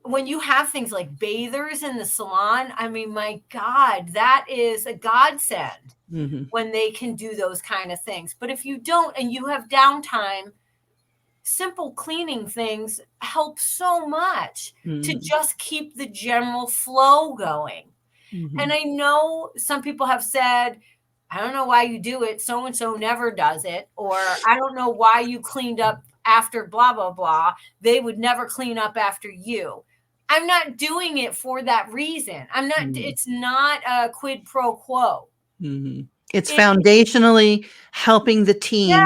when you have things like bathers in the salon, I mean, my God, that is a godsend when they can do those kind of things. But if you don't and you have downtime, simple cleaning things help so much to just keep the general flow going. And I know some people have said, I don't know why you do it. So-and-so never does it. Or I don't know why you cleaned up after blah, blah, blah. They would never clean up after you. I'm not doing it for that reason. It's not a quid pro quo. It's foundationally helping the team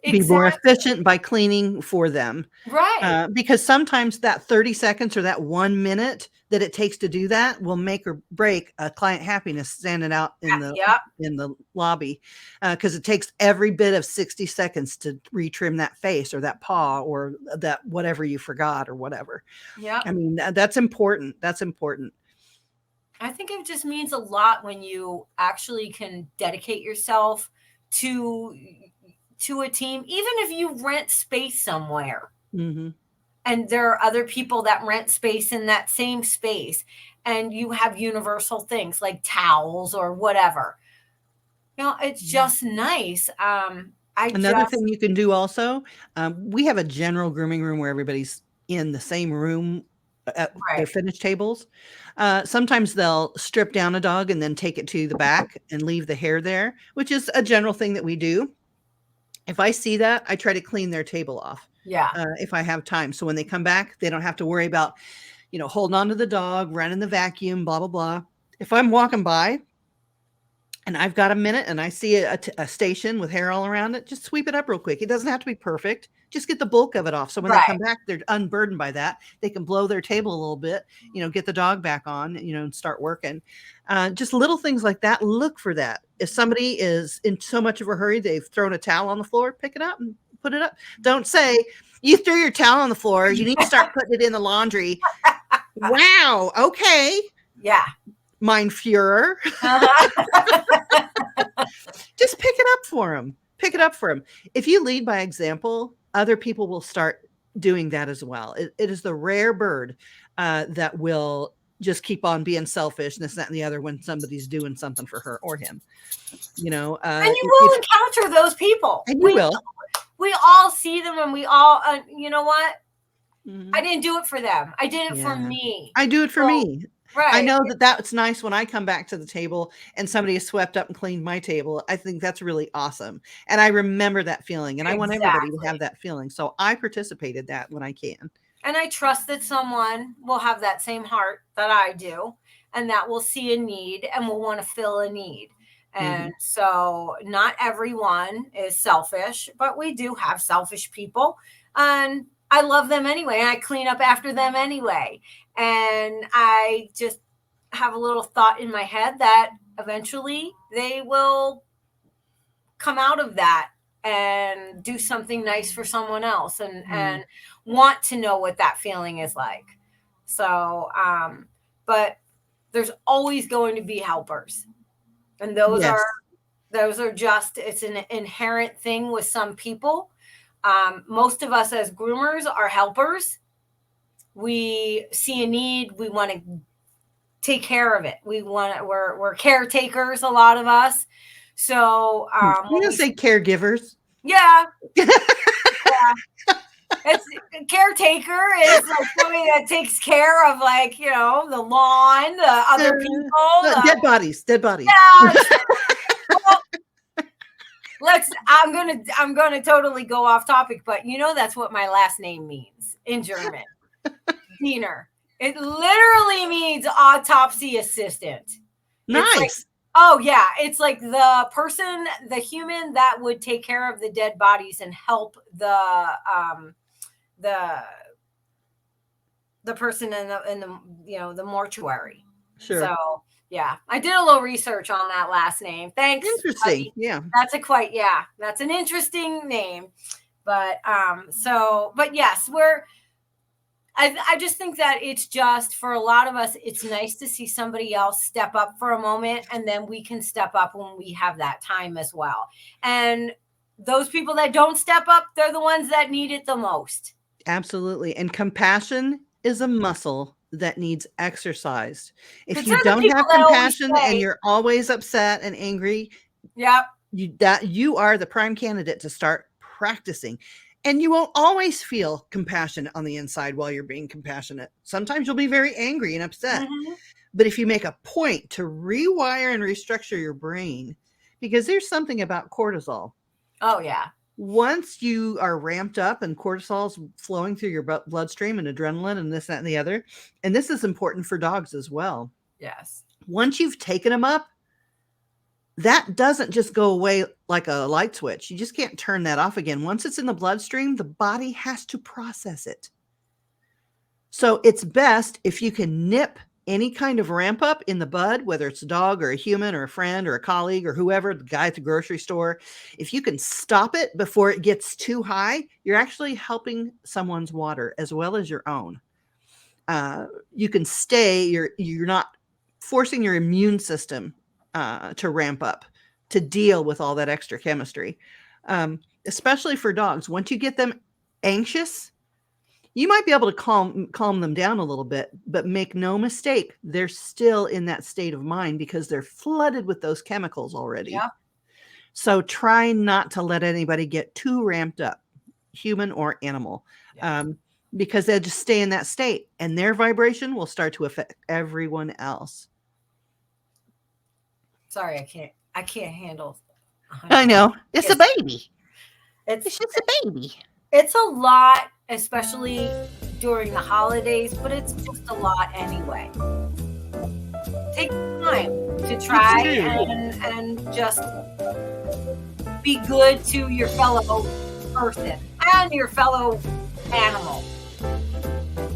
be more efficient by cleaning for them. Right. Because sometimes that 30 seconds or that 1 minute that it takes to do that will make or break a client happiness standing out in the lobby. Because it takes every bit of 60 seconds to retrim that face or that paw or that whatever you forgot or whatever. Yeah. I mean, that's important. That's important. I think it just means a lot when you actually can dedicate yourself to a team, even if you rent space somewhere and there are other people that rent space in that same space and you have universal things like towels or whatever. It's just nice. Another thing you can do also, we have a general grooming room where everybody's in the same room at their finish tables. Sometimes they'll strip down a dog and then take it to the back and leave the hair there, which is a general thing that we do. If I see that, I try to clean their table off. Yeah. If I have time. So when they come back, they don't have to worry about, holding on to the dog, running the vacuum, blah, blah, blah. If I'm walking by and I've got a minute and I see a station with hair all around it, just sweep it up real quick. It doesn't have to be perfect. Just get the bulk of it off. So when they Right. come back, they're unburdened by that. They can blow their table a little bit, get the dog back on, and start working. Just little things like that. Look for that. If somebody is in so much of a hurry, they've thrown a towel on the floor, pick it up and put it up. Don't say, you threw your towel on the floor. You need to start putting it in the laundry. Wow. Okay. Yeah. Mein Fuhrer. Just pick it up for them. Pick it up for them. If you lead by example, other people will start doing that as well. It is the rare bird that will just keep on being selfish, this, that, and the other when somebody's doing something for her or him. And you will encounter those people. And you will. We all see them, and we all, you know what? Mm-hmm. I didn't do it for them. I did it for me. I do it for me. Right. I know that's nice when I come back to the table and somebody has swept up and cleaned my table. I think that's really awesome. And I remember that feeling, and I want everybody to have that feeling. So I participated that when I can. And I trust that someone will have that same heart that I do, and that will see a need and will want to fill a need. And so not everyone is selfish, but we do have selfish people, and I love them anyway. And I clean up after them anyway. And I just have a little thought in my head that eventually they will come out of that and do something nice for someone else and want to know what that feeling is like. So, but there's always going to be helpers. And those are just, it's an inherent thing with some people. Most of us as groomers are helpers. We see a need. We want to take care of it. We're caretakers, a lot of us. So you don't say caregivers. Yeah. It's caretaker is like somebody that takes care of, like, the lawn, the other people, dead bodies. Yeah. Well, I'm gonna totally go off topic, but that's what my last name means in German. Diener. It literally means autopsy assistant. Nice. It's like the person, the human that would take care of the dead bodies and help the person in the the mortuary. Sure. So yeah, I did a little research on that last name. Thanks. Interesting. Buddy. Yeah. That's an interesting name. But but yes, I just think that it's just, for a lot of us, it's nice to see somebody else step up for a moment, and then we can step up when we have that time as well. And those people that don't step up, they're the ones that need it the most. Absolutely. And compassion is a muscle that needs exercised. If you don't have compassion and you're always upset and angry, you are the prime candidate to start practicing. And you won't always feel compassion on the inside while you're being compassionate. Sometimes you'll be very angry and upset. But if you make a point to rewire and restructure your brain, because there's something about cortisol. Oh, yeah. Once you are ramped up and cortisol's flowing through your bloodstream and adrenaline and this, that, and the other, and this is important for dogs as well. Yes. Once you've taken them up, that doesn't just go away like a light switch. You just can't turn that off again. Once it's in the bloodstream, the body has to process it. So it's best if you can nip any kind of ramp up in the bud, whether it's a dog or a human or a friend or a colleague or whoever, the guy at the grocery store. If you can stop it before it gets too high, you're actually helping someone's water as well as your own. You can you're not forcing your immune system to ramp up, to deal with all that extra chemistry, especially for dogs. Once you get them anxious, you might be able to calm them down a little bit, but make no mistake, they're still in that state of mind because they're flooded with those chemicals already. Yeah. So try not to let anybody get too ramped up, human or animal, because they'll just stay in that state and their vibration will start to affect everyone else. Sorry, I can't handle. I know. It's a baby. It's just a baby. It's a lot, especially during the holidays, but it's just a lot anyway. take time to try and just be good to your fellow person and your fellow animal.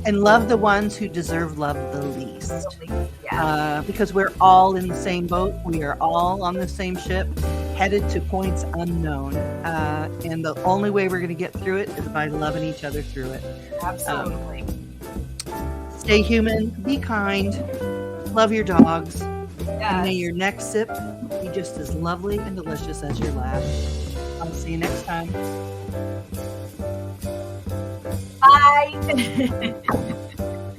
And love the ones who deserve love the least. Yeah. Because we're all in the same boat. We are all on the same ship, headed to points unknown. And the only way we're going to get through it is by loving each other through it. Absolutely. Stay human, be kind, love your dogs, Yes. and may your next sip be just as lovely and delicious as your last. I'll see you next time. Bye.